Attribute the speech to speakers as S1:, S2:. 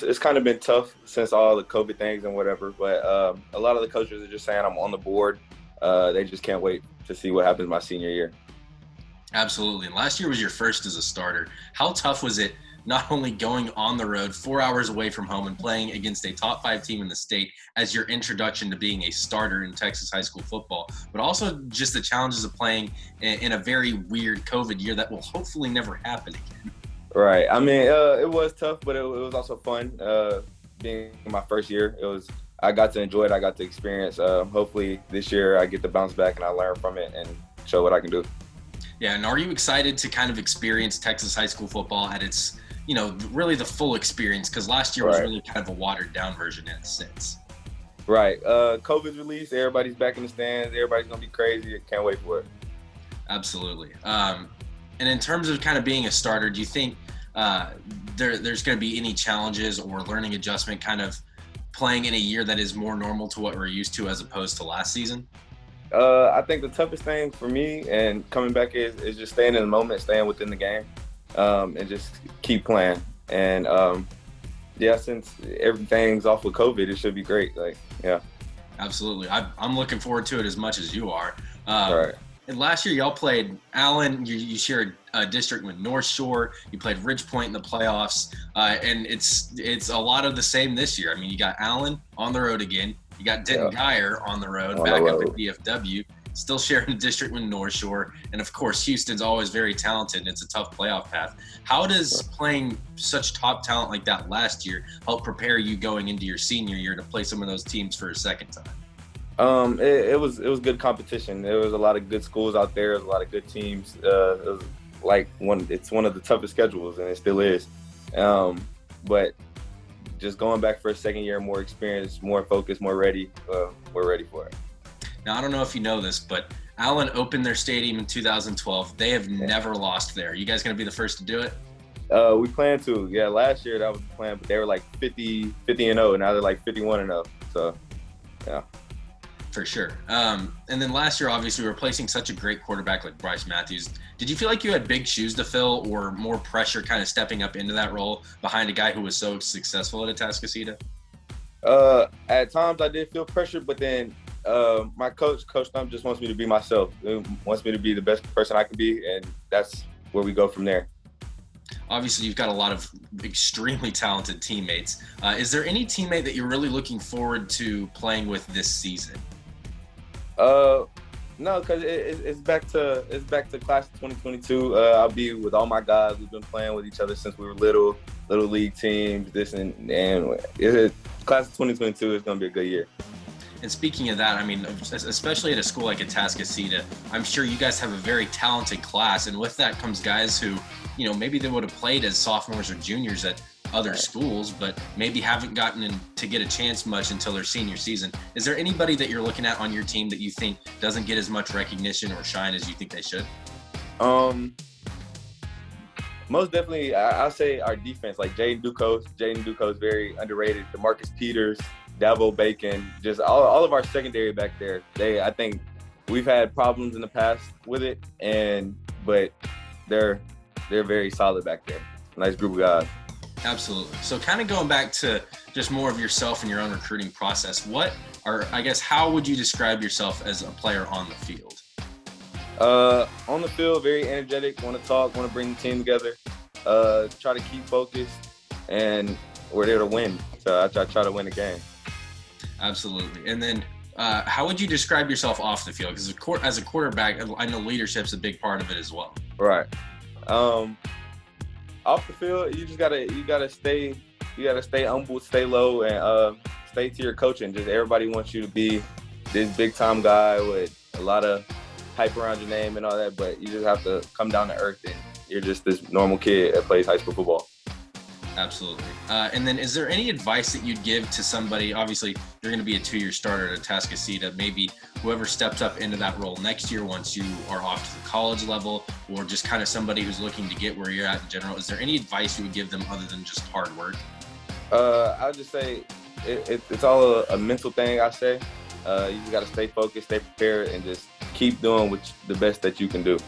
S1: It's kind of been tough since all the COVID things and whatever, but a lot of the coaches are just saying I'm on the board. They just can't wait to see what happens my senior year.
S2: Absolutely. And last year was your first as a starter. How tough was it not only going on the road 4 hours away from home and playing against a top 5 team in the state as your introduction to being a starter in Texas high school football, but also just the challenges of playing in a very weird COVID year that will hopefully never happen again?
S1: Right. I mean, it was tough, but it was also fun. Being my first year, I got to enjoy it. I got to experience. Hopefully this year I get to bounce back and I learn from it and show what I can do.
S2: Yeah, and are you excited to kind of experience Texas high school football at its, really the full experience? Because last year was really kind of a watered down version in a sense.
S1: Right. COVID's released. Everybody's back in the stands. Everybody's going to be crazy. Can't wait for it.
S2: Absolutely. And in terms of kind of being a starter, do you think there's going to be any challenges or learning adjustment kind of playing in a year that is more normal to what we're used to as opposed to last season?
S1: I think the toughest thing for me and coming back is just staying in the moment, staying within the game, and just keep playing. And since everything's off with COVID, it should be great.
S2: Absolutely. I'm looking forward to it as much as you are.
S1: Right.
S2: And last year, y'all played Allen. You shared a district with North Shore. You played Ridge Point in the playoffs, and it's a lot of the same this year. I mean, you got Allen on the road again. You got Denton Geyer on the road, back up at DFW, still sharing a district with North Shore. And, of course, Houston's always very talented, and it's a tough playoff path. How does playing such top talent like that last year help prepare you going into your senior year to play some of those teams for a second time?
S1: It was good competition. There was a lot of good schools out there. There was a lot of good teams. It was it's one of the toughest schedules, and it still is. But just going back for a second year, more experience, more focus, more ready. We're ready for it.
S2: Now, I don't know if you know this, but Allen opened their stadium in 2012. They have never lost there. You guys going to be the first to do it?
S1: We plan to. Yeah, last year that was the plan, but they were like 50-0, and now they're like 51-0. So, yeah.
S2: For sure. And then last year, obviously, replacing such a great quarterback like Bryce Matthews, did you feel like you had big shoes to fill or more pressure kind of stepping up into that role behind a guy who was so successful at Atascocita?
S1: At times I did feel pressure, but then my Coach Thump, just wants me to be myself. He wants me to be the best person I can be, and that's where we go from there.
S2: Obviously, you've got a lot of extremely talented teammates. Is there any teammate that you're really looking forward to playing with this season?
S1: No, because it's back to class of 2022. I'll be with all my guys. We've been playing with each other since we were little league teams. Class of 2022 is going to be a good year.
S2: And speaking of that, I mean, especially at a school like Atascocita, I'm sure you guys have a very talented class, and with that comes guys who, maybe they would have played as sophomores or juniors at other schools, but maybe haven't gotten to get a chance much until their senior season. Is there anybody that you're looking at on your team that you think doesn't get as much recognition or shine as you think they should?
S1: Most definitely, I'll say our defense, like Jaden Ducos is very underrated. DeMarcus Peters, Davo Bacon, just all of our secondary back there. I think we've had problems in the past with it, but they're very solid back there. Nice group of guys.
S2: Absolutely. So kind of going back to just more of yourself and your own recruiting process, how would you describe yourself as a player on the field?
S1: On the field, very energetic, want to talk, want to bring the team together, try to keep focused, and we're there to win. So I try to win the game.
S2: Absolutely. And then how would you describe yourself off the field? Because as a quarterback, I know leadership's a big part of it as well.
S1: Right. Off the field, you gotta stay humble, stay low, and stay to your coaching. Just everybody wants you to be this big time guy with a lot of hype around your name and all that, but you just have to come down to earth, and you're just this normal kid that plays high school football.
S2: Absolutely. And then is there any advice that you'd give to somebody? Obviously, you're going to be a 2-year starter at Atascocita. Maybe whoever steps up into that role next year once you are off to the college level, or just kind of somebody who's looking to get where you're at in general. Is there any advice you would give them other than just hard work?
S1: I would just say it's all a mental thing, I say. You just got to stay focused, stay prepared, and just keep doing the best that you can do.